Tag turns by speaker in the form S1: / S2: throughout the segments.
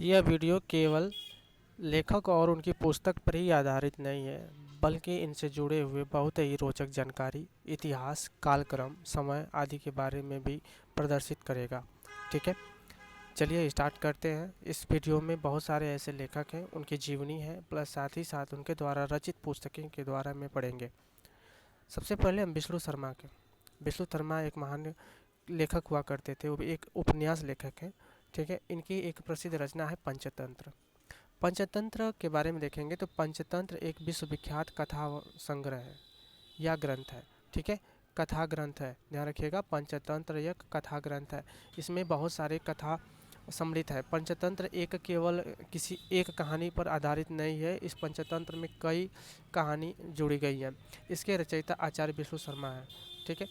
S1: यह वीडियो केवल लेखक और उनकी पुस्तक पर ही आधारित नहीं है, बल्कि इनसे जुड़े हुए बहुत ही रोचक जानकारी, इतिहास, कालक्रम, समय आदि के बारे में भी प्रदर्शित करेगा। ठीक है, चलिए स्टार्ट करते हैं। इस वीडियो में बहुत सारे ऐसे लेखक हैं, उनकी जीवनी है, प्लस साथ ही साथ उनके द्वारा रचित पुस्तकें के द्वारा में पढ़ेंगे। सबसे पहले हम विष्णु शर्मा के। विष्णु शर्मा एक महान लेखक हुआ करते थे, वो भी एक उपन्यास लेखक हैं। ठीक है, इनकी एक प्रसिद्ध रचना है पंचतंत्र। पंचतंत्र के बारे में देखेंगे तो पंचतंत्र एक विश्वविख्यात कथा संग्रह है या ग्रंथ है। ठीक है, कथा ग्रंथ है, ध्यान रखिएगा। पंचतंत्र एक कथा ग्रंथ है, इसमें बहुत सारे कथा सम्मिलित है। पंचतंत्र एक केवल किसी एक कहानी पर आधारित नहीं है, इस पंचतंत्र में कई कहानी जुड़ी गई है। इसके रचयिता आचार्य विष्णु शर्मा है। ठीक है,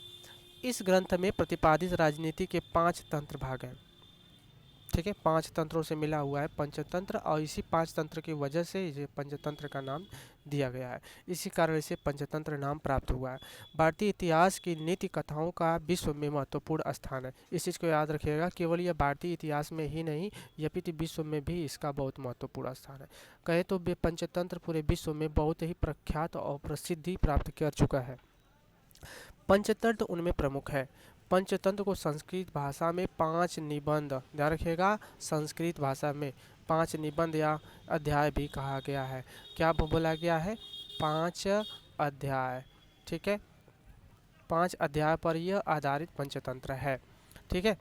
S1: इस ग्रंथ में प्रतिपादित राजनीति के 5 तंत्र भाग हैं। ठीक है, 5 तंत्रों से मिला हुआ है पंचतंत्र, और इसी 5 तंत्र की वजह से इसे पंचतंत्र का नाम दिया गया है। इसी कारण इसे पंचतंत्र नाम प्राप्त हुआ है। भारतीय इतिहास की नीति कथाओं का विश्व में महत्वपूर्ण स्थान है। इस चीज़ को याद रखिएगा, केवल यह भारतीय इतिहास में ही नहीं, यपित विश्व में भी इसका बहुत महत्वपूर्ण स्थान है। कहे तो पंचतंत्र पूरे विश्व में बहुत ही प्रख्यात और प्रसिद्धि प्राप्त कर चुका है। पंचतंत्र उनमें प्रमुख है। पंचतंत्र को संस्कृत भाषा में 5 निबंध, ध्यान रखिएगा, संस्कृत भाषा में 5 निबंध या अध्याय भी कहा गया है। क्या बोला गया है? 5 अध्याय। ठीक है, 5 अध्याय पर यह आधारित पंचतंत्र है। ठीक है,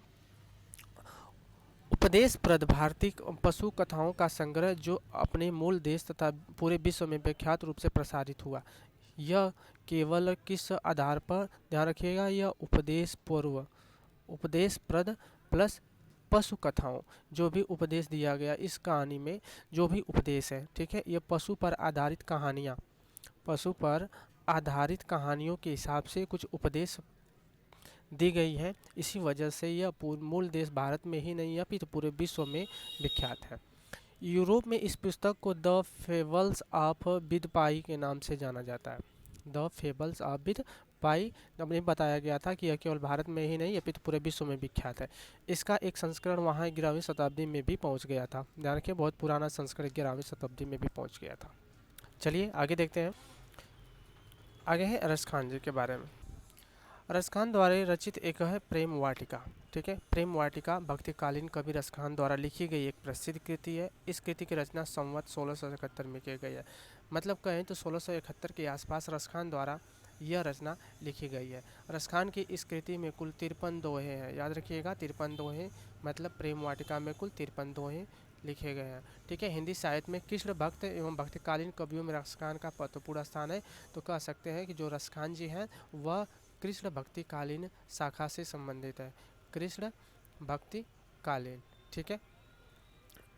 S1: उपदेशप्रद भारतीय पशु कथाओं का संग्रह जो अपने मूल देश तथा पूरे विश्व में विख्यात रूप से प्रसारित हुआ। यह केवल किस आधार पर, ध्यान रखिएगा, यह उपदेशप्रद प्लस पशु कथाओं, जो भी उपदेश दिया गया इस कहानी में, जो भी उपदेश है, ठीक है, यह पशु पर आधारित कहानियाँ, पशु पर आधारित कहानियों के हिसाब से कुछ उपदेश दी गई है। इसी वजह से यह मूल देश भारत में ही नहीं, अपितु पूरे विश्व में विख्यात है। यूरोप में इस पुस्तक को द फेबल्स ऑफ विदपाई के नाम से जाना जाता है। द फेबल्स ऑफ विदपाई, हमने बताया गया था कि यह केवल भारत में ही नहीं, अपितु पूरे विश्व में विख्यात है। इसका एक संस्करण वहाँ 11वीं शताब्दी में भी पहुँच गया था। ध्यान रखिए, बहुत पुराना संस्करण 11वीं शताब्दी में भी पहुँच गया था। चलिए आगे देखते हैं। आगे है अरस खान जी के बारे में। रस खान द्वारा रचित एक है प्रेम वाटिका। ठीक है, प्रेम वाटिका भक्तिकालीन कवि रस खान द्वारा लिखी गई एक प्रसिद्ध कृति है। इस कृति की रचना संवत 1671 में की गई है। मतलब कहें तो 1671 के आसपास रस खान द्वारा यह रचना लिखी गई है। रस खान की इस कृति में कुल 53 दोहे हैं, याद रखिएगा, 53 दोहे, मतलब प्रेम वाटिका में कुल 53 दोहे लिखे गए हैं। ठीक है, हिंदी साहित्य में कृष्ण भक्त एवं भक्तिकालीन कवियों में रस खान का महत्वपूर्ण स्थान है। तो कह सकते हैं कि जो रस खान जी हैं वह कृष्ण भक्ति कालीन शाखा से संबंधित है। कृष्ण भक्ति कालीन, ठीक है,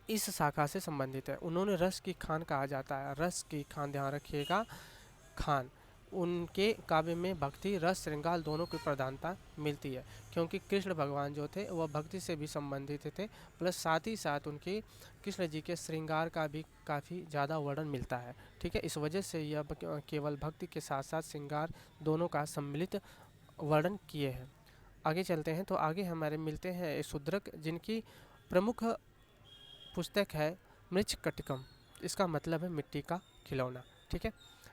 S1: इस शाखा से संबंधित है। उन्होंने रस की खान कहा जाता है, रस की खान, ध्यान रखिएगा, खान। उनके काव्य में भक्ति रस श्रृंगार दोनों की प्रधानता मिलती है, क्योंकि कृष्ण भगवान जो थे वह भक्ति से भी संबंधित थे, प्लस साथ ही साथ उनके कृष्ण जी के श्रृंगार का भी काफ़ी ज़्यादा वर्णन मिलता है। ठीक है, इस वजह से यह केवल भक्ति के साथ साथ श्रृंगार दोनों का सम्मिलित वर्णन किए हैं। आगे चलते हैं तो आगे हमारे मिलते हैं शूद्रक, जिनकी प्रमुख पुस्तक है मृच्छकटिकम। इसका मतलब है मिट्टी का खिलौना। ठीक है,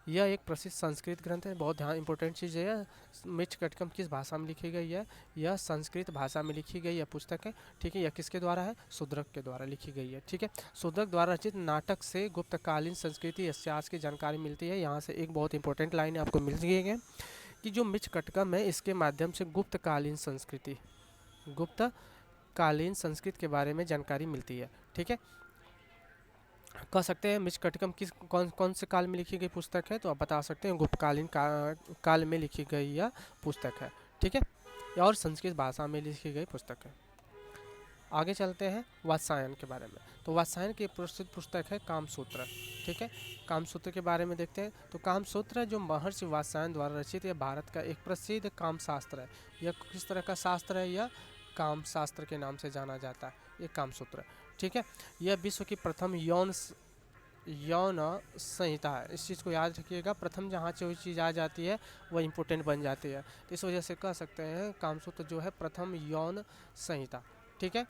S1: यह एक प्रसिद्ध संस्कृत ग्रंथ है। बहुत ध्यान इंपॉर्टेंट चीज़ है, मृच्छकटिकम किस भाषा में लिखी गई है? यह संस्कृत भाषा में लिखी गई यह पुस्तक है। ठीक है, यह किसके द्वारा है? शूद्रक के द्वारा लिखी गई है। ठीक है, शूद्रक द्वारा रचित नाटक से गुप्तकालीन संस्कृति इतिहास की जानकारी मिलती है। यहाँ से एक बहुत इंपॉर्टेंट लाइन आपको मिल गई है कि जो मृच्छकटिकम है, इसके माध्यम से गुप्तकालीन संस्कृत के बारे में जानकारी मिलती है। ठीक है, कह सकते हैं मृच्छकटिकम कौन से काल में लिखी गई पुस्तक है? तो आप बता सकते हैं गुप्तकालीन काल में लिखी गई यह पुस्तक है। ठीक है, और संस्कृत भाषा में लिखी गई पुस्तक है। आगे चलते हैं वात्सायन के बारे में। तो वात्सायन की प्रसिद्ध पुस्तक है कामसूत्र। ठीक है, कामसूत्र के बारे में देखते हैं। तो कामसूत्र जो महर्षि वात्सायन द्वारा रचित यह भारत का एक प्रसिद्ध काम शास्त्र है। यह किस तरह का शास्त्र है? यह काम शास्त्र के नाम से जाना जाता है, ये कामसूत्र। ठीक है, यह विश्व की प्रथम यौन संहिता है। इस चीज़ को याद रखिएगा, प्रथम जहाँ कोई चीज़ आ जाती है वह इम्पोर्टेंट बन जाती है। तो इस वजह से कह सकते हैं कामसूत्र जो है प्रथम यौन संहिता। ठीक है,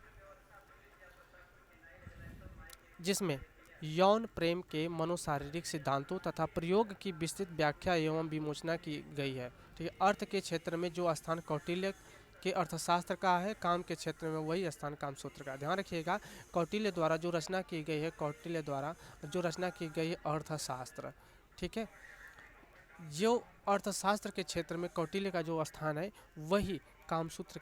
S1: जिसमें यौन प्रेम के मनोशारीरिक सिद्धांतों तथा प्रयोग की विस्तृत व्याख्या एवं विमोचना की गई है। ठीक है, अर्थ के क्षेत्र में जो स्थान कौटिल्य के अर्थशास्त्र का है, काम के क्षेत्र में वही स्थान कामसूत्र का। ध्यान रखिएगा, कौटिल्य द्वारा जो रचना की गई है, कौटिल्य द्वारा जो रचना की गई है अर्थशास्त्र। ठीक है, जो अर्थशास्त्र के क्षेत्र में कौटिल्य का जो स्थान है वही कामसूत्र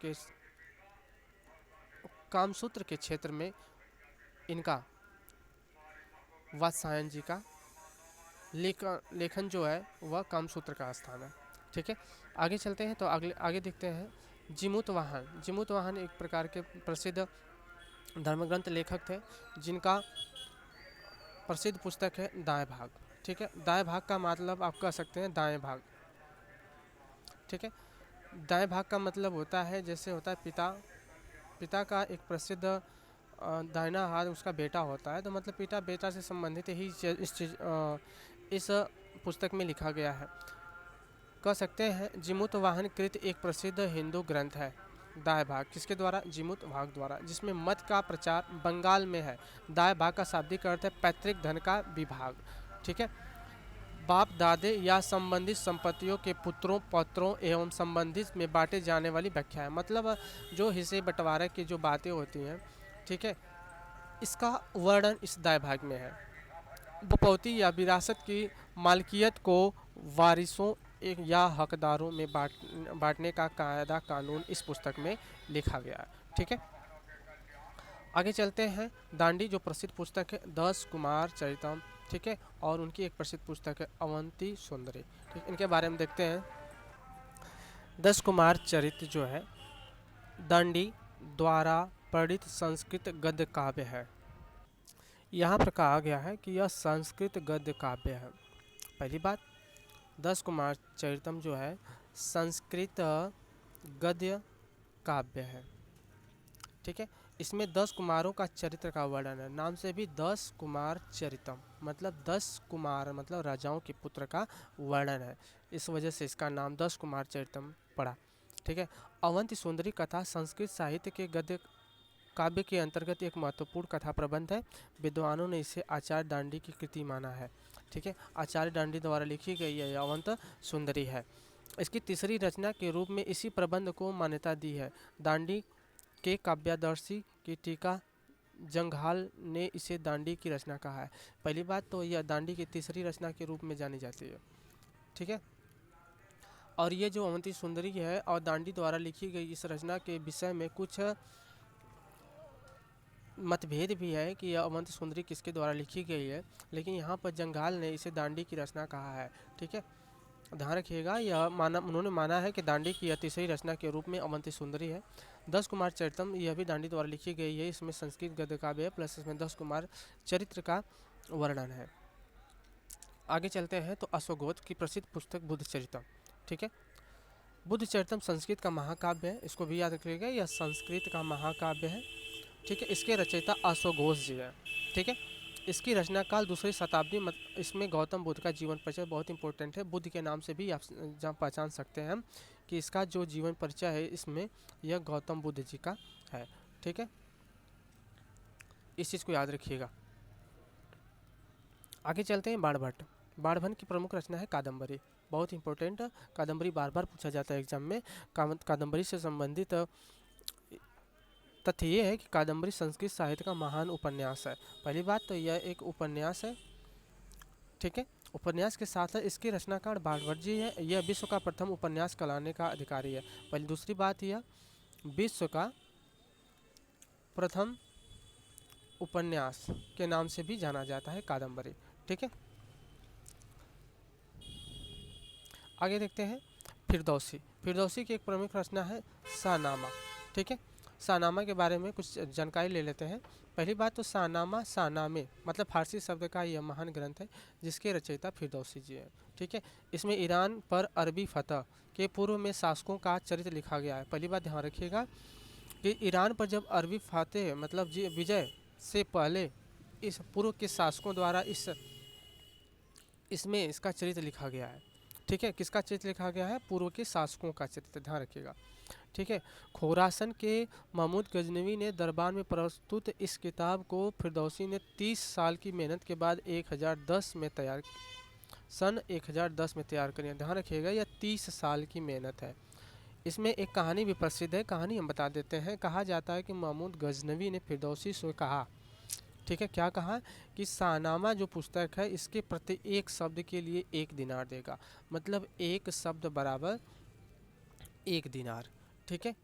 S1: के क्षेत्र में इनका वात्स्यायन जी का लेखन जो है वह कामसूत्र का स्थान है। ठीक है, आगे चलते हैं तो आगे देखते हैं जीमूतवाहन। जीमूतवाहन एक प्रकार के प्रसिद्ध धर्मग्रंथ लेखक थे, जिनका प्रसिद्ध पुस्तक है दाएं भाग। ठीक है, दाएं भाग का मतलब आप कह सकते हैं दाएं भाग। ठीक है, दाएं भाग का मतलब होता है, जैसे होता है पिता का एक प्रसिद्ध दाहिना हाथ उसका बेटा होता है, तो मतलब पिता बेटा से संबंधित ही इस पुस्तक में लिखा गया है। कह सकते हैं जीमूतवाहन कृत एक प्रसिद्ध हिंदू ग्रंथ है। दाएं भाग किसके द्वारा? जीमूत भाग द्वारा, जिसमें मत का प्रचार बंगाल में है। दाएं भाग का शाब्दिक अर्थ है पैतृक धन का विभाग। ठीक है, बाप दादे या संबंधित संपत्तियों के पुत्रों पौत्रों एवं संबंधित में बांटे जाने वाली व्याख्या है। मतलब जो हिस्से बंटवारे की जो बातें होती हैं, ठीक है, इसका वर्णन इस दाएं भाग में है। बपौती या विरासत की मालकियत को वारिसों या हकदारों में बांटने का कायदा कानून इस पुस्तक में लिखा गया है। ठीक है, आगे चलते हैं। दांडी जो प्रसिद्ध पुस्तक है 10 कुमार चरितम। ठीक है, और उनकी एक प्रसिद्ध पुस्तक है अवंती सुंदरी। ठीक, इनके बारे में देखते हैं। 10 कुमार चरित जो है दांडी द्वारा प्रणीत संस्कृत गद्य काव्य है। यहाँ पर कहा गया है कि यह संस्कृत गद्य काव्य है। पहली बात, 10 कुमार चरितम जो है संस्कृत गद्य काव्य है। ठीक है, इसमें 10 कुमारों का चरित्र का वर्णन है। नाम से भी 10 कुमार चरितम, मतलब 10 कुमार मतलब राजाओं के पुत्र का वर्णन है, इस वजह से इसका नाम 10 कुमार चरितम पड़ा। ठीक है, अवंती सुंदरी कथा संस्कृत साहित्य के गद्य काव्य के अंतर्गत एक महत्वपूर्ण कथा प्रबंध है। विद्वानों ने इसे आचार्य दांडी की कृति माना है। ठीक है, आचार्य दांडी द्वारा लिखी गई यह अवंत सुंदरी है। इसकी तीसरी रचना के रूप में इसी प्रबंध को मान्यता दी है। दांडी के काव्यादर्शी की टीका जंघाल ने इसे दांडी की रचना कहा है। पहली बात तो यह दांडी की तीसरी रचना के रूप में जानी जाती है। ठीक है, और ये जो अवंती सुंदरी है और दांडी द्वारा लिखी गई इस रचना के विषय में कुछ मतभेद भी है कि यह अवंती सुंदरी किसके द्वारा लिखी गई है, लेकिन यहाँ पर जंघाल ने इसे दांडी की रचना कहा है। ठीक है, ध्यान रखिएगा, उन्होंने माना है कि दांडी की यह तीसरी रचना के रूप में अवंती सुंदरी है। 10 कुमार चरितम यह भी दांडी द्वारा लिखी गई है। इसमें संस्कृत गद्य काव्य है, प्लस इसमें 10 कुमार चरित्र का वर्णन है। आगे चलते हैं तो अश्वघोष की प्रसिद्ध पुस्तक बुद्ध चरितम। ठीक है, बुद्ध चरितम संस्कृत का महाकाव्य है, इसको भी याद रखिएगा, यह संस्कृत का महाकाव्य है। ठीक है, इसके रचयिता अश्वघोष जी है। ठीक है, इसकी रचना काल 2री शताब्दी। इसमें गौतम बुद्ध का जीवन परिचय बहुत इंपॉर्टेंट है। बुद्ध के नाम से भी आप जहाँ पहचान सकते हैं हम कि इसका जो जीवन परिचय है इसमें यह गौतम बुद्ध जी का है। ठीक है, इस चीज़ को याद रखिएगा। आगे चलते हैं बाणभट्ट। बाणभट्ट की प्रमुख रचना है कादम्बरी, बहुत इंपॉर्टेंट। कादम्बरी बार बार पूछा जाता है एग्जाम में। कादम्बरी से संबंधित तथ्य ये है कि कादम्बरी संस्कृत साहित्य का महान उपन्यास है। पहली बात तो यह एक उपन्यास है। ठीक है, उपन्यास के साथ इसके रचनाकार बाणभट्ट जी है। यह विश्व का प्रथम उपन्यास कहलाने का अधिकारी है। पहली दूसरी बात, यह विश्व का प्रथम उपन्यास के नाम से भी जाना जाता है कादम्बरी। ठीक है, आगे देखते हैं फिरदौसी। फिरदौसी की एक प्रमुख रचना है शाहनामा। ठीक है, शाहनामा के बारे में कुछ जानकारी ले लेते हैं। पहली बात तो शाहनामा शाहनामे मतलब फारसी शब्द का यह महान ग्रंथ है, जिसके रचयिता फिरदौसी जी हैं। ठीक है, इसमें ईरान पर अरबी फतह के पूर्व में शासकों का चरित्र लिखा गया है। पहली बात ध्यान रखिएगा कि ईरान पर जब अरबी फतेह मतलब विजय से पहले इस पूर्व के शासकों द्वारा इसमें इसका चरित्र लिखा गया है। ठीक है, किसका चित्र लिखा गया है? पूर्व के शासकों का चित्र, ध्यान रखिएगा। ठीक है, खोरासन के महमूद गजनवी ने दरबार में प्रस्तुत इस किताब को फिरदौसी ने 30 साल की मेहनत के बाद 1010 में तैयार सन 1010 में तैयार करी। ध्यान रखिएगा, यह 30 साल की मेहनत है। इसमें एक कहानी भी प्रसिद्ध है, कहानी हम बता देते हैं। कहा जाता है कि महमूद गजनवी ने फिरदौसी से कहा, ठीक है, क्या कहा कि शाहनामा जो पुस्तक है इसके प्रति एक शब्द के लिए 1 दिनार देगा, मतलब एक शब्द बराबर 1 दिनार। ठीक है,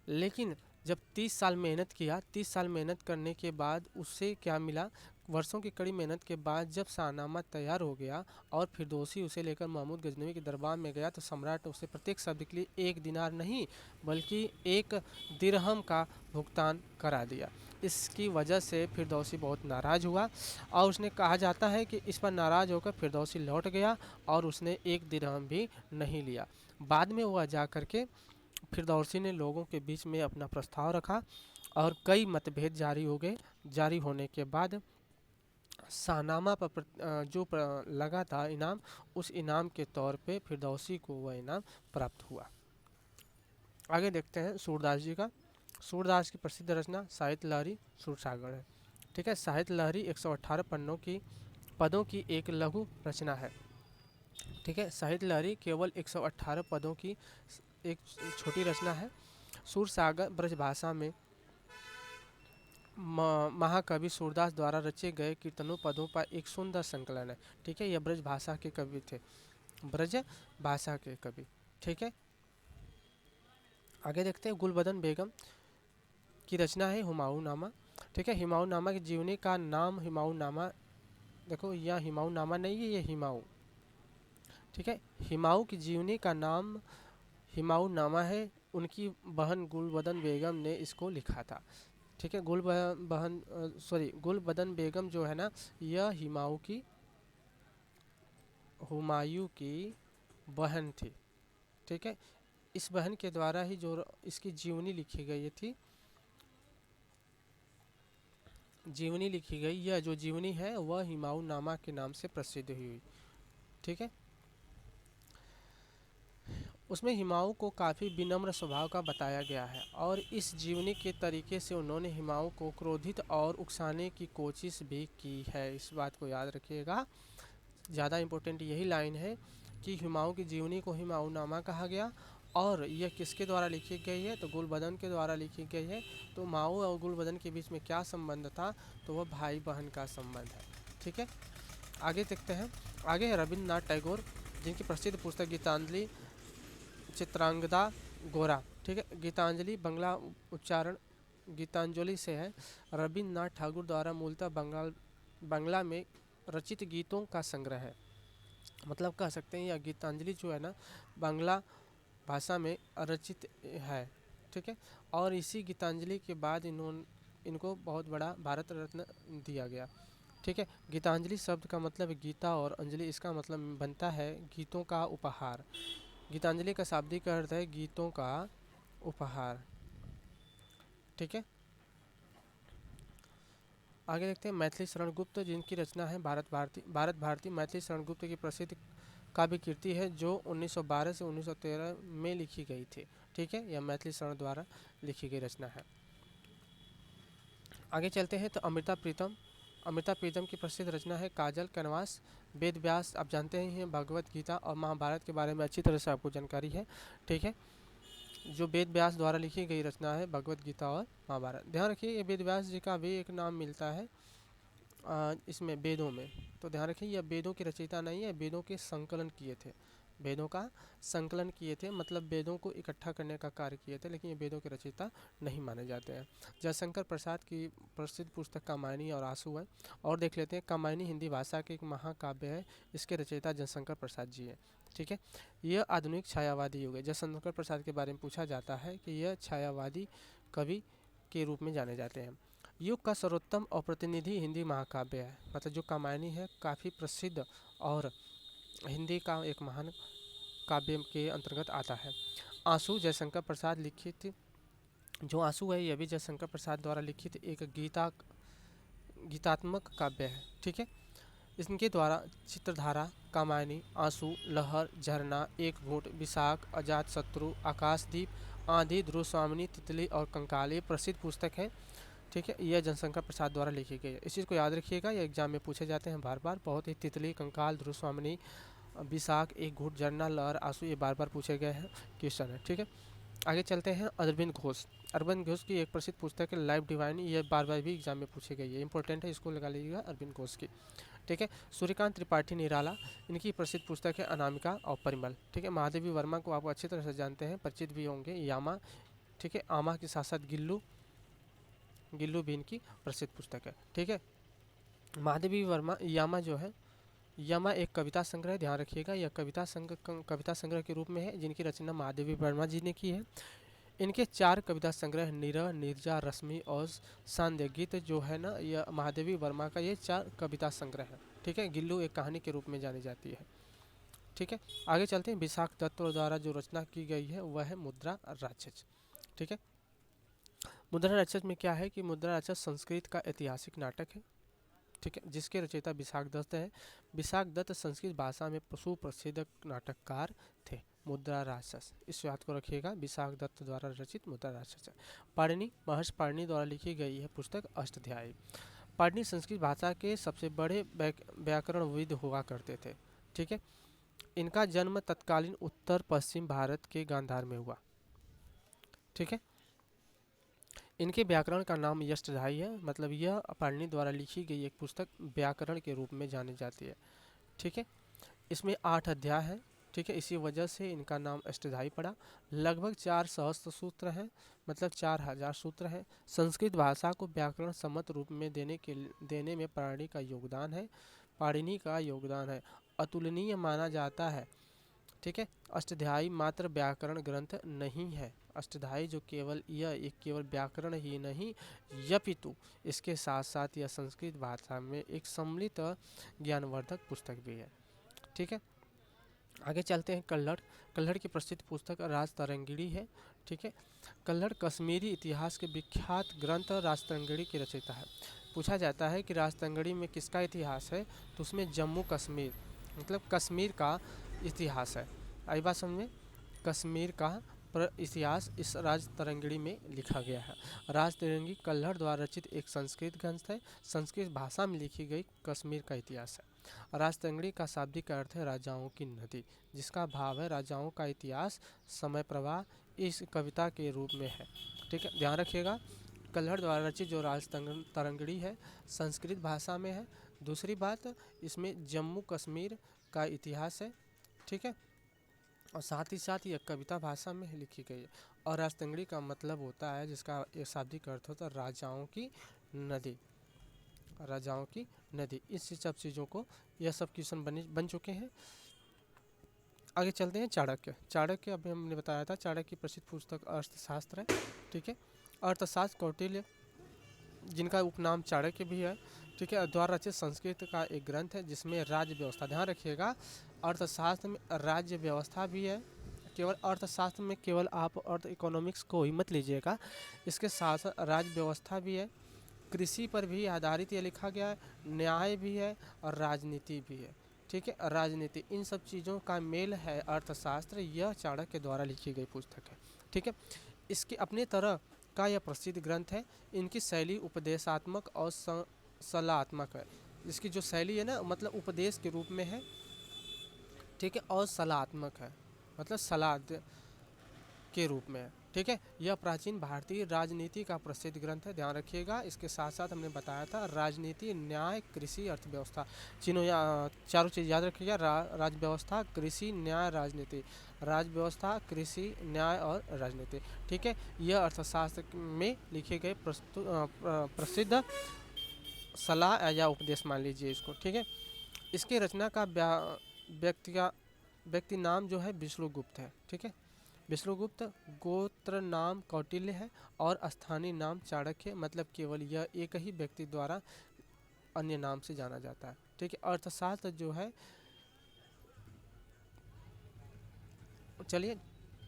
S1: लेकिन जब 30 साल मेहनत किया, 30 साल मेहनत करने के बाद उससे क्या मिला? वर्षों की कड़ी मेहनत के बाद जब शाहनामा तैयार हो गया और फिरदौसी उसे लेकर महमूद गजनवी के दरबार में गया, तो सम्राट ने उसे प्रत्येक शब्द के लिए 1 दिनार नहीं बल्कि 1 दिरहम का भुगतान करा दिया। इसकी वजह से फिरदौसी बहुत नाराज़ हुआ और उसने, कहा जाता है कि इस पर नाराज़ होकर फिरदौसी लौट गया और उसने 1 दिरहम भी नहीं लिया। बाद में वह जा कर के फिरदौसी ने लोगों के बीच में अपना प्रस्ताव रखा और कई मतभेद जारी हो गए। जारी होने के बाद शाहनामा पर जो लगा था इनाम, उस इनाम के तौर पे फिरदौसी को वह इनाम प्राप्त हुआ। आगे देखते हैं सूरदास जी का। सूरदास की प्रसिद्ध रचना साहित्य लहरी सूरसागर है। ठीक है, साहित्य लहरी 118 पदों की एक लघु रचना है। ठीक है, साहित्य लहरी केवल 118 पदों की एक छोटी रचना है। सूरसागर ब्रजभाषा में महाकवि सूरदास द्वारा रचे गए कीर्तनों पदों पर एक सुंदर संकलन है। ठीक है, यह ब्रज भाषा के कवि थे, ब्रज भाषा के कवि। ठीक है, आगे देखते हैं गुलबदन बेगम की रचना है हुमायूं नामा। ठीक है, हुमायूं नामा की जीवनी का नाम हुमायूं नामा, देखो यह हुमायूं नामा नहीं है, ये हुमायूं। ठीक है, हुमायूं की जीवनी का नाम हुमायूं नामा है। उनकी बहन गुलबदन बेगम ने इसको लिखा था। ठीक है, गुलबदन बेगम जो है ना, यह हुमायूं की बहन थी। ठीक है, इस बहन के द्वारा ही जो इसकी जीवनी लिखी गई थी, जीवनी लिखी गई, यह जो जीवनी है वह हुमायूं नामा के नाम से प्रसिद्ध हुई। ठीक है, उसमें हुमायूं को काफ़ी विनम्र स्वभाव का बताया गया है और इस जीवनी के तरीके से उन्होंने हुमायूं को क्रोधित और उकसाने की कोशिश भी की है। इस बात को याद रखिएगा, ज़्यादा इम्पोर्टेंट यही लाइन है कि हुमायूं की जीवनी को हुमायूं नामा कहा गया और यह किसके द्वारा लिखी गई है? तो गुलबदन के द्वारा लिखी गई है। तो हुमायूं और गुलबदन के बीच में क्या संबंध था? तो वह भाई बहन का संबंध है। ठीक है, आगे देखते हैं। आगे है रविन्द्रनाथ टैगोर, जिनकी प्रसिद्ध पुस्तक गीतांजलि चित्रांगदा गोरा। ठीक है, गीतांजलि बंगला उच्चारण गीतांजलि से है। रविन्द्रनाथ ठाकुर द्वारा मूलतः बंगला में रचित गीतों का संग्रह है। मतलब कह सकते हैं यह गीतांजलि जो है ना, बांग्ला भाषा में रचित है। ठीक है, और इसी गीतांजलि के बाद इनको बहुत बड़ा भारत रत्न दिया गया। ठीक है, गीतांजलि शब्द का मतलब गीता और अंजलि इसका मतलब बनता है गीतों का उपहार। गीतांजलि का शाब्दिक अर्थ है गीतों का उपहार। ठीक है, आगे देखते हैं मैथिली शरण गुप्त, जिनकी रचना है भारत भारती मैथिली शरण गुप्त की प्रसिद्ध काव्य कीर्ति है जो 1912 से 1913 में लिखी गई थी। ठीक है, यह मैथिली शरण द्वारा लिखी गई रचना है। आगे चलते हैं तो अमृता प्रीतम की प्रसिद्ध रचना है काजल कैनवास। वेद व्यास आप जानते ही हैं, भगवत गीता और महाभारत के बारे में अच्छी तरह से आपको जानकारी है। ठीक है, जो वेद व्यास द्वारा लिखी गई रचना है भगवत गीता और महाभारत। ध्यान रखिए, ये वेद व्यास जी का भी एक नाम मिलता है इसमें वेदों में। तो ध्यान रखिए, यह वेदों की रचयिता नहीं है, वेदों के संकलन किए थे, वेदों का संकलन किए थे, मतलब वेदों को इकट्ठा करने का कार्य किए थे, लेकिन ये वेदों के रचयिता नहीं माने जाते हैं। जयशंकर प्रसाद की प्रसिद्ध पुस्तक कामायनी और आंसू है। और देख लेते हैं, कामायनी हिंदी भाषा के एक महाकाव्य है, इसके रचयिता जयशंकर प्रसाद जी हैं। ठीक है, यह आधुनिक छायावादी युग है। जयशंकर प्रसाद के बारे में पूछा जाता है कि यह छायावादी कवि के रूप में जाने जाते हैं। युग का सर्वोत्तम और प्रतिनिधि हिंदी महाकाव्य है, मतलब जो कामायनी है काफ़ी प्रसिद्ध और हिंदी का एक महान काव्य के अंतर्गत आता है। आंसू जयशंकर प्रसाद लिखित, जो आंसू है यह भी जयशंकर प्रसाद द्वारा लिखित एक गीतात्मक काव्य है। ठीक है, इनके द्वारा चित्रधारा, कामायनी, आंसू, लहर, झरना, एक घूंट, विशाख, अजात शत्रु, आकाशदीप, आंधी, ध्रुवस्वामिनी, तितली और कंकाल प्रसिद्ध पुस्तक है। ठीक है, यह जनशंकर प्रसाद द्वारा लिखी गई है। इस चीज़ को याद रखिएगा, ये एग्जाम में पूछे जाते हैं बार बार बहुत ही। तितली, कंकाल, ध्रुवस्वामिनी, विशाख, एक घूंट, झरना, लहर, आंसू, ये बार बार पूछे गए हैं क्वेश्चन है। ठीक है, आगे चलते हैं। अरविंद घोष। अरविंद घोष की एक प्रसिद्ध पुस्तक है लाइफ डिवाइन, ये बार बार भी एग्जाम में पूछी गई है, इंपॉर्टेंट है, इसको लगा लीजिएगा अरविंद घोष की। ठीक है, सूर्यकांत त्रिपाठी निराला, इनकी प्रसिद्ध पुस्तक है अनामिका और परिमल। ठीक है, महादेवी वर्मा को आप अच्छी तरह से जानते हैं, परिचित भी होंगे, यामा। ठीक है, आमा के साथ साथ गिल्लू, गिल्लू भी इनकी प्रसिद्ध पुस्तक है। ठीक है, महादेवी वर्मा, यामा जो है, यमा एक कविता संग्रह, ध्यान रखिएगा, यह कविता संग्रह के रूप में है, जिनकी रचना महादेवी वर्मा जी ने की है। इनके 4 कविता संग्रह निरह, नीरजा, रश्मि और सांध्य गीत जो है ना, यह महादेवी वर्मा का ये 4 कविता संग्रह है। ठीक है, गिल्लू एक कहानी के रूप में जानी जाती है। ठीक है, आगे चलते हैं। विशाख दत्त द्वारा जो रचना की गई है वह है मुद्रा राक्षस। ठीक है, मुद्रा राक्षस में क्या है कि मुद्रा राक्षस संस्कृत का ऐतिहासिक नाटक है। ठीक है, जिसके रचयिता विशाख दत्त है। विशाख दत्त संस्कृत भाषा में सुप्रसिद्ध नाटककार थे। मुद्रा राक्षस, इस बात को रखिएगा, विशाख दत्त द्वारा रचित मुद्रा राक्षस है। पाणिनि, महर्षि पाणिनि द्वारा लिखी गई है पुस्तक अष्टाध्यायी। पाणिनि संस्कृत भाषा के सबसे बड़े व्याकरणविद हुआ करते थे। ठीक है, इनका जन्म तत्कालीन उत्तर पश्चिम भारत के गांधार में हुआ। ठीक है, इनके व्याकरण का नाम अष्टाध्यायी है, मतलब यह पाणिनि द्वारा लिखी गई एक पुस्तक व्याकरण के रूप में जानी जाती है। ठीक है, इसमें 8 अध्याय हैं। ठीक है, इसी वजह से इनका नाम अष्टाध्यायी पड़ा। लगभग 4 सहस्त्र सूत्र हैं, मतलब 4000 सूत्र हैं। संस्कृत भाषा को व्याकरण सम्मत रूप में देने में पाणिनि का योगदान है अतुलनीय माना जाता है। ठीक है, अष्टाध्यायी मात्र व्याकरण ग्रंथ नहीं है। अष्टाध्यायी जो एक केवल व्याकरण ही नहीं, यपितु इसके साथ साथ यह संस्कृत भाषा में एक सम्मिलित ज्ञानवर्धक पुस्तक भी है। ठीक है, आगे चलते हैं। कल्हड़। कल्हड़ की प्रसिद्ध पुस्तक राजतरंगिणी है। ठीक है, कल्हड़ कश्मीरी इतिहास के विख्यात ग्रंथ राजतरंगिणी की रचयिता है। पूछा जाता है कि राजतरंगिणी में किसका इतिहास है, तो उसमें जम्मू कश्मीर, मतलब कश्मीर का इतिहास है। आई बात समझ में, कश्मीर का इतिहास इस राजतरंगिणी में लिखा गया है। राजतरंगिणी कल्हड़ द्वारा रचित एक संस्कृत ग्रंथ है, संस्कृत भाषा में लिखी गई कश्मीर का इतिहास है। राजतरंगिणी का शाब्दिक अर्थ है राजाओं की नदी, जिसका भाव है राजाओं का इतिहास, समय प्रवाह, इस कविता के रूप में है। ठीक है, ध्यान रखिएगा, कल्हड़ द्वारा रचित जो राजतरंगिणी है संस्कृत भाषा में है। दूसरी बात, इसमें जम्मू कश्मीर का इतिहास है। ठीक है, और साथ ही साथ यह कविता भाषा में लिखी गई है। और राजतरंगिणी का मतलब होता है, जिसका एक शाब्दिक अर्थ होता है राजाओं की नदी, राजाओं की नदी। इस सब चीज़ों को यह सब क्वेश्चन बन चुके हैं। आगे चलते हैं। चाणक्य। चाणक्य अभी हमने बताया था, चाणक्य की प्रसिद्ध पुस्तक अर्थशास्त्र है। ठीक है, अर्थशास्त्र कौटिल्य, जिनका उपनाम चाणक्य भी है। ठीक है, द्वारा रचित संस्कृत का एक ग्रंथ है, जिसमें राज्य व्यवस्था, ध्यान रखिएगा, अर्थशास्त्र में राज्य व्यवस्था भी है। केवल अर्थशास्त्र में केवल आप अर्थ इकोनॉमिक्स को ही मत लीजिएगा, इसके साथ साथ राज्य व्यवस्था भी है, कृषि पर भी आधारित ये लिखा गया है, न्याय भी है और राजनीति भी है। ठीक है, राजनीति, इन सब चीज़ों का मेल है अर्थशास्त्र, यह चाणक्य द्वारा लिखी गई पुस्तक है। ठीक है, इसके अपने तरह का यह प्रसिद्ध ग्रंथ है। इनकी शैली उपदेशात्मक और सलाहात्मक है। इसकी जो शैली है ना, मतलब उपदेश के रूप में है। ठीक है, और सलाहात्मक है, मतलब सलाह के रूप में है। ठीक है, यह प्राचीन भारतीय राजनीति का प्रसिद्ध ग्रंथ है, ध्यान रखिएगा। इसके साथ साथ हमने बताया था राजनीति, न्याय, कृषि, अर्थव्यवस्था, चारों चीज़ याद रखिएगा। राज व्यवस्था, कृषि, न्याय, राजनीति, राज व्यवस्था, कृषि, न्याय और राजनीति। ठीक है, यह अर्थशास्त्र में लिखे गए प्रसिद्ध सलाह या उपदेश मान लीजिए इसको। ठीक है, इसके रचना का व्यक्ति नाम जो है विष्णुगुप्त है। ठीक है, विष्णुगुप्त, गोत्र नाम कौटिल्य है और स्थानीय नाम चाणक्य, मतलब केवल यह एक ही व्यक्ति द्वारा अन्य नाम से जाना जाता है। ठीक है, अर्थशास्त्र जो है, चलिए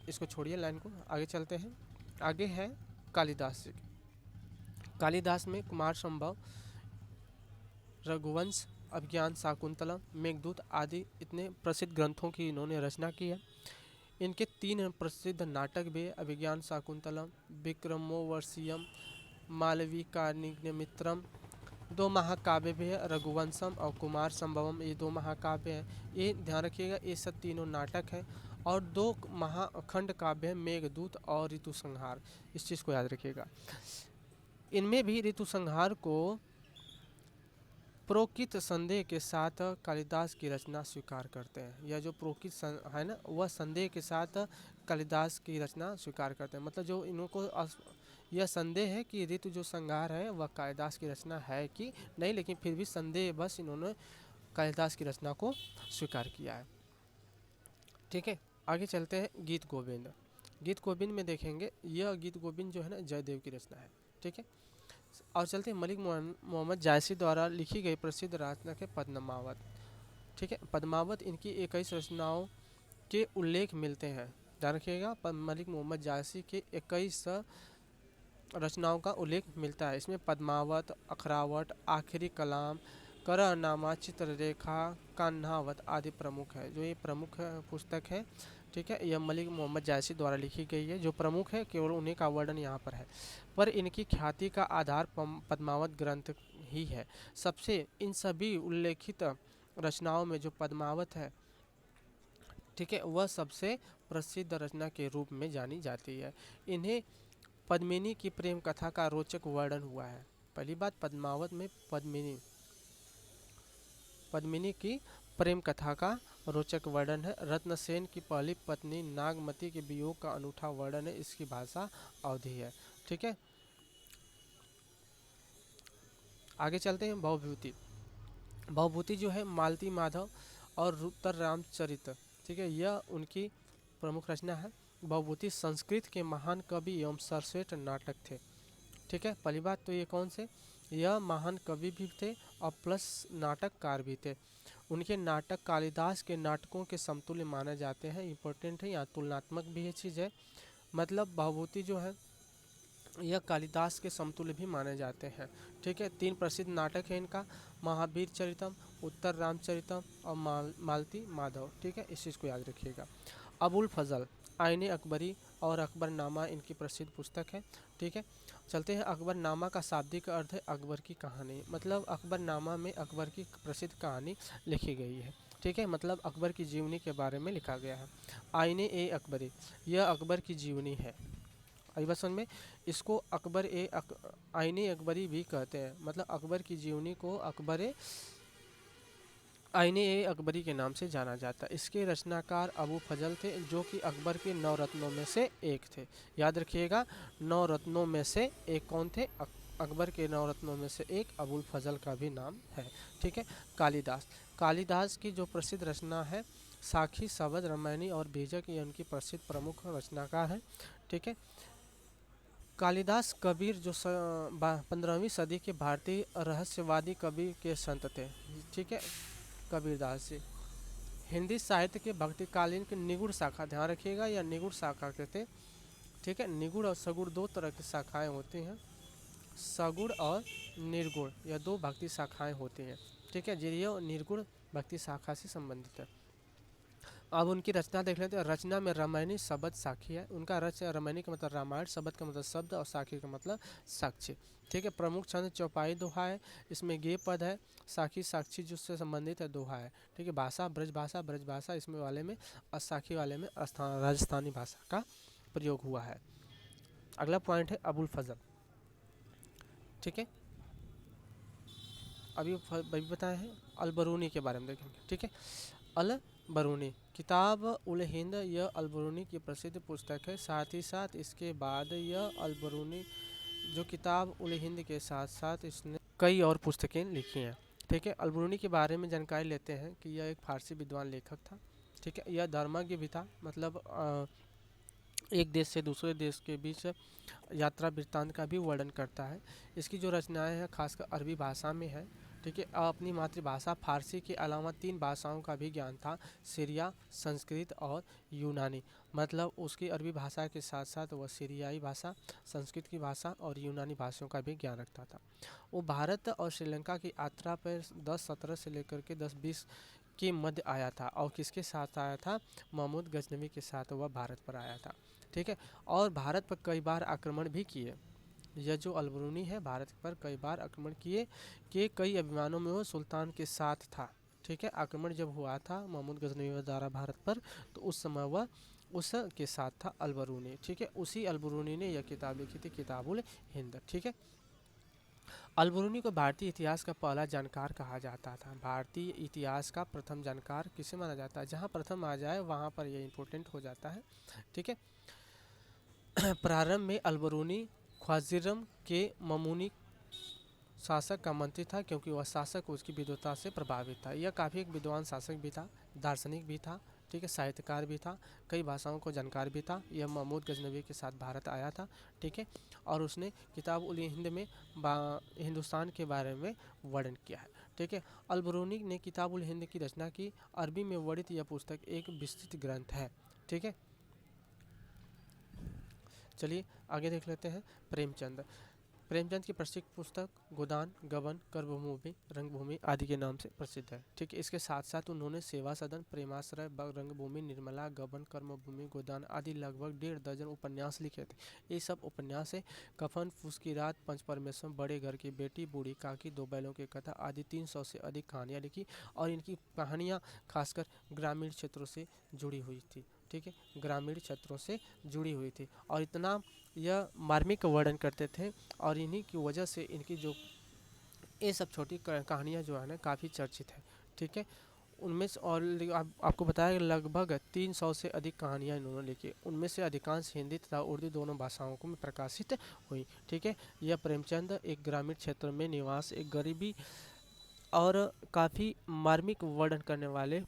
S1: इसको छोड़िए लाइन को, आगे चलते हैं। आगे है कालिदास जी। कालिदास में कुमार संभव, रघुवंश, अभिज्ञान शाकुंतलम, मेघदूत आदि इतने प्रसिद्ध ग्रंथों की इन्होंने रचना की है। इनके 3 प्रसिद्ध नाटक भी है, अभिज्ञान शाकुंतलम, विक्रमोर्वशीयम, मालविकाग्निमित्रम। 2 महाकाव्य भी है, रघुवंशम और कुमार संभवम, ये 2 महाकाव्य हैं। ये ध्यान रखिएगा, ये सब तीनों नाटक हैं। और 2 महाखंड काव्य हैं, मेघदूत और ऋतु संहार, इस चीज़ को याद रखिएगा। इनमें भी ऋतु संहार को प्रोकित संदेह के साथ कालिदास की रचना स्वीकार करते हैं। यह जो प्रोकित है ना, वह संदेह के साथ कालिदास की रचना स्वीकार करते हैं। मतलब जो इनको यह संदेह है कि ऋतु जो संहार है वह कालिदास की रचना है कि नहीं, लेकिन फिर भी संदेह बस इन्होंने कालिदास की रचना को स्वीकार किया है। ठीक है, आगे चलते हैं गीत गोविंद। गीत गोविंद में देखेंगे, यह गीत गोविंद जो है ना जयदेव की रचना है। ठीक है, और चलते हैं मलिक मोहम्मद जायसी द्वारा लिखी गई प्रसिद्ध रचना है पद्मावत। ठीक है, पद्मावत इनकी 21 रचनाओं के उल्लेख मिलते हैं। ध्यान रखिएगा, मलिक मोहम्मद जायसी के 21 रचनाओं का उल्लेख मिलता है। इसमें पद्मावत, अखरावट, आखिरी कलाम, करनामा, चित्ररेखा, कान्हावत आदि प्रमुख है। जो ये प्रमुख पुस्तक है, ठीक है, यह मलिक मोहम्मद जायसी द्वारा लिखी गई है। जो प्रमुख है केवल उन्हीं का वर्णन यहाँ पर है, पर इनकी ख्याति का आधार पद्मावत ग्रंथ ही है। सबसे इन सभी उल्लेखित रचनाओं में जो पद्मावत है, ठीक है, वह सबसे प्रसिद्ध रचना के रूप में जानी जाती है। इन्हें पद्मिनी की प्रेम कथा का रोचक वर्णन हुआ है। पहली बात, पद्मावत में पद्मिनी की प्रेम कथा का रोचक वर्णन है। रत्नसेन की पहली पत्नी नागमती के वियोग का अनूठा वर्णन है। इसकी भाषा अवधी है। ठीक है, आगे चलते हैं भवभूति। भवभूति जो है मालती माधव और रुतर रामचरित, ठीक है, यह उनकी प्रमुख रचना है। भवभूति संस्कृत के महान कवि एवं सर्वश्रेष्ठ नाटक थे। ठीक है, पहली बात तो ये कौन से, यह महान कवि भी थे और प्लस नाटककार भी थे। उनके नाटक कालिदास के नाटकों के समतुल्य माने जाते हैं। इम्पोर्टेंट है, यहाँ तुलनात्मक भी ये चीज़ है। मतलब भवभूति जो है यह कालिदास के समतुल्य भी माने जाते हैं। ठीक है, 3 प्रसिद्ध नाटक है इनका, महावीर चरितम, उत्तर रामचरितम और मालती माधव। ठीक है, इस चीज़ को याद रखिएगा। अबुल फजल, आईने अकबरी और अकबरनामा इनकी प्रसिद्ध पुस्तक है। ठीक है, चलते हैं। अकबरनामा का शाब्दिक अर्थ है अकबर की कहानी। मतलब अकबरनामा में अकबर की प्रसिद्ध कहानी लिखी गई है। ठीक है, मतलब अकबर की जीवनी के बारे में लिखा गया है। आईने ए अकबरी, यह अकबर की जीवनी है। अभी बस में इसको आईने अकबरी भी कहते हैं। मतलब अकबर की जीवनी को आईने ए अकबरी के नाम से जाना जाता है। इसके रचनाकार अबू फजल थे, जो कि अकबर के 9 रत्नों में से एक थे। याद रखिएगा, 9 रत्नों में से एक कौन थे, अकबर के 9 रत्नों में से एक अबुल फजल का भी नाम है। ठीक है, कालिदास। कालिदास की जो प्रसिद्ध रचना है साखी, शबद, रामायणी और बीजक, ये उनकी प्रसिद्ध प्रमुख रचनाकार हैं। ठीक है, कालिदास कबीर जो 15वीं सदी के भारतीय रहस्यवादी कवि के संत थे। ठीक है, कबीरदास जी हिंदी साहित्य के भक्तिकालीन की निगुड़ शाखा, ध्यान रखिएगा, या निगुड़ शाखा के थे। ठीक है, निगुड़ और सगुड़ 2 तरह की शाखाएं होती हैं। सगुड़ और निर्गुण, यह 2 भक्ति शाखाएं होती हैं। ठीक है, ये निर्गुण भक्ति शाखा से संबंधित है। अब उनकी रचना देख लेते हैं। रचना में रामायणी, शबद, साखी है। उनका रामायणी का मतलब रामायण, शबद का मतलब शब्द और साखी का मतलब साक्षी। ठीक है, प्रमुख छंद चौपाई दोहा है। इसमें गे पद है। साखी साक्षी जिससे संबंधित है दोहा है। ठीक है, भाषा ब्रज भाषा इसमें वाले में, और साखी वाले में राजस्थानी भाषा का प्रयोग हुआ है। अगला पॉइंट है अबुल फजल। ठीक है, अभी बताए हैं। अलबरूनी के बारे में देखेंगे। ठीक है, अल बरूनी किताब उल हिंद, यह अलबरूनी की प्रसिद्ध पुस्तक है। साथ ही साथ इसके बाद यह अलबरूनी जो किताब उल हिंद के साथ साथ इसने कई और पुस्तकें लिखी हैं। ठीक है, अलबरूनी के बारे में जानकारी लेते हैं कि यह एक फारसी विद्वान लेखक था। ठीक है, यह धर्मज्ञ भी था। मतलब एक देश से दूसरे देश के बीच यात्रा वृत्तांत का भी वर्णन करता है। इसकी जो रचनाएं हैं खासकर अरबी भाषा में है। ठीक है। अपनी मातृभाषा फारसी के अलावा 3 भाषाओं का भी ज्ञान था, सीरिया, संस्कृत और यूनानी। मतलब उसकी अरबी भाषा के साथ साथ वह सीरियाई भाषा, संस्कृत की भाषा और यूनानी भाषाओं का भी ज्ञान रखता था। वो भारत और श्रीलंका की यात्रा पर 1017 से लेकर के 1020 के मध्य आया था। और किसके साथ आया था? महमूद गजनवी के साथ वह भारत पर आया था। ठीक है। और भारत पर कई बार आक्रमण भी किए। यह जो अलबरूनी है भारत पर कई बार आक्रमण किए कि कई अभियानों में वो सुल्तान के साथ था। ठीक है। आक्रमण जब हुआ था महमूद गजनवी द्वारा भारत पर, तो उस समय वह उसके साथ था अलबरूनी। ठीक है। उसी अलबरूनी ने यह किताब लिखी थी, किताबुल हिंद। ठीक है। अलबरूनी को भारतीय इतिहास का पहला जानकार कहा जाता था। भारतीय इतिहास का प्रथम जानकार किसे माना जाता है? जहाँ प्रथम आ जाए वहाँ पर यह इम्पोर्टेंट हो जाता है। ठीक है। प्रारंभ में अलबरूनी ख्वाजिरम के ममूनी शासक का मंत्री था, क्योंकि वह शासक उसकी विद्वता से प्रभावित था। यह काफ़ी एक विद्वान शासक भी था, दार्शनिक भी था। ठीक है। साहित्यकार भी था, कई भाषाओं को जानकार भी था। यह महमूद गजनवी के साथ भारत आया था। ठीक है। और उसने किताब उल हिंद में हिंदुस्तान के बारे में वर्णन किया है। ठीक है। अलबरूनी ने किताब उल हिंद की रचना की। अरबी में वर्णित यह पुस्तक एक विस्तृत ग्रंथ है। ठीक है। चलिए आगे देख लेते हैं। प्रेमचंद। प्रेमचंद की प्रसिद्ध पुस्तक गोदान, गबन, कर्मभूमि, रंगभूमि आदि के नाम से प्रसिद्ध है। ठीक है। इसके साथ साथ उन्होंने सेवा सदन, प्रेमाश्रय, रंगभूमि, निर्मला, गबन, कर्मभूमि, गोदान आदि लगभग 1.5 दर्जन उपन्यास लिखे थे। ये सब उपन्यास है कफन, फूस की रात, पंच परमेश्वर, बड़े घर की बेटी, बूढ़ी काकी, दो बैलों की कथा आदि 300 से अधिक कहानियाँ लिखी। और इनकी कहानियाँ खासकर ग्रामीण क्षेत्रों से जुड़ी हुई थी। ठीक है। ग्रामीण क्षेत्रों से जुड़ी हुई थी और इतना यह मार्मिक वर्णन करते थे। और इन्हीं की वजह से इनकी जो ये सब छोटी कहानियाँ जो है ना काफ़ी चर्चित है। ठीक है। उनमें से और आपको बताया कि लगभग 300 से अधिक कहानियाँ इन्होंने लिखी। उनमें से अधिकांश हिंदी तथा उर्दू दोनों भाषाओं को में प्रकाशित हुई। ठीक है। यह प्रेमचंद एक ग्रामीण क्षेत्र में निवास, एक गरीबी और काफ़ी मार्मिक वर्णन करने वाले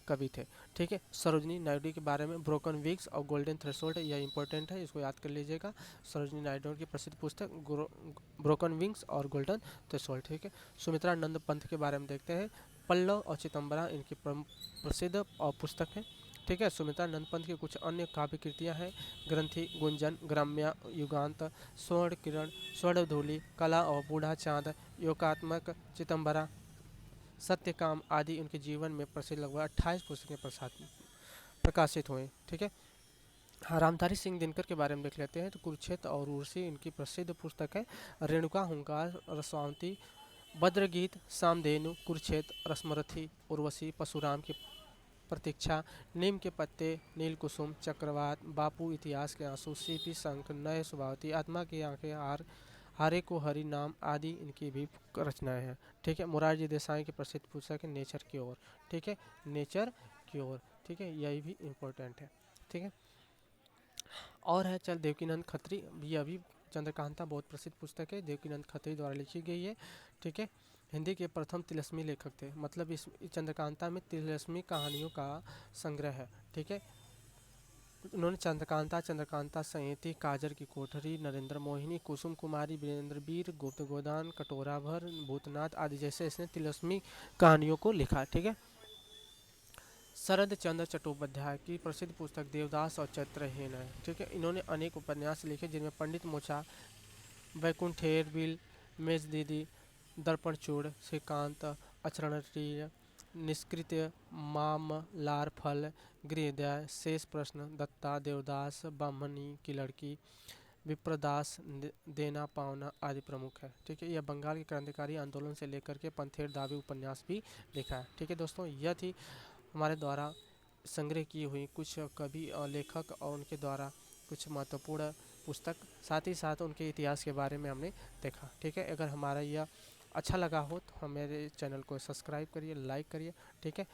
S1: कवि थे। ठीक है। सरोजनी नायडू के बारे में ब्रोकन विंग्स और गोल्डन थ्रेशोल्ड, यह इंपॉर्टेंट है, इसको याद कर लीजिएगा। सरोजनी नायडू की प्रसिद्ध पुस्तक ब्रोकन विंग्स और गोल्डन थ्रेशोल्ड। ठीक है। सुमित्रा नंद पंथ के बारे में देखते हैं। पल्लव और चिदम्बरा इनकी प्रसिद्ध और पुस्तक है। ठीक है। सुमित्रा नंद पंथ की कुछ अन्य काव्य कृतियाँ हैं। ग्रंथि, गुंजन, ग्राम्या, युगांत, स्वर्ण किरण, स्वर्णधूलि, कला और बूढ़ा चांद, योगात्मक, चिदम्बरा, सत्यकाम आदि उनके जीवन में प्रसिद्ध लगभग 28 पुस्तकें प्रकाशित हुए। ठीक है। हाँ, रामधारी सिंह दिनकर के बारे में देख लेते हैं। तो कुरुक्षेत्र और उर्वशी इनकी प्रसिद्ध पुस्तक है। रेणुका, हुंकार, रसवांती, भद्रगीत, सामधेनु, कुरुक्षेत्र, रसमरथी, उर्वशी, परशुराम की प्रतीक्षा, नीम के पत्ते, नील कुसुम, चक्रवात, बापू, इतिहास के आंसू, सीपी, शंख, नए स्वभावती, आत्मा की आंखें, हारे को हरि नाम आदि इनकी भी रचनाएं हैं। ठीक है। मोरारजी देसाई की प्रसिद्ध पुस्तक है नेचर की ओर। ठीक है। नेचर की ओर। ठीक है। यही भी इम्पोर्टेंट है। ठीक है। और है चल देवकीनंद खत्री, यह भी चंद्रकांता बहुत प्रसिद्ध पुस्तक है, देवकीनंद खत्री द्वारा लिखी गई है। ठीक है। हिंदी के प्रथम तिलस्मी लेखक थे। मतलब इस चंद्रकांता में तिलस्मी कहानियों का संग्रह है। ठीक है। उन्होंने चंद्रकांता, चंद्रकांता संहिता, काजर की कोठरी, नरेंद्र मोहिनी, कुसुम कुमारी, वीरेंद्र वीर, गुप्त गोदान, कटोरा भर, भूतनाथ आदि जैसे इसने तिलस्मी कहानियों को लिखा। ठीक है। शरद चंद्र चट्टोपाध्याय की प्रसिद्ध पुस्तक देवदास और चैत्रहीन है। ठीक है। इन्होंने अनेक उपन्यास लिखे जिनमें पंडित मोचा, वैकुंठेर बिल, मेज दीदी, दर्पण चूड़, श्रीकांत, अचरणप्रिय, निष्कृत्य, माम, लार फल, गृहदय, शेष प्रश्न, दत्ता, देवदास, ब्राह्मणी की लड़की, विप्रदास, देना पावना आदि प्रमुख है। ठीक है। यह बंगाल के क्रांतिकारी आंदोलन से लेकर के पंथेर दावी उपन्यास भी लिखा है। ठीक है दोस्तों, यह थी हमारे द्वारा संग्रह की हुई कुछ कवि और लेखक और उनके द्वारा कुछ महत्वपूर्ण पुस्तक, साथ ही साथ उनके इतिहास के बारे में हमने देखा। ठीक है। अगर हमारा यह अच्छा लगा हो तो हमारे चैनल को सब्सक्राइब करिए, लाइक करिए। ठीक है।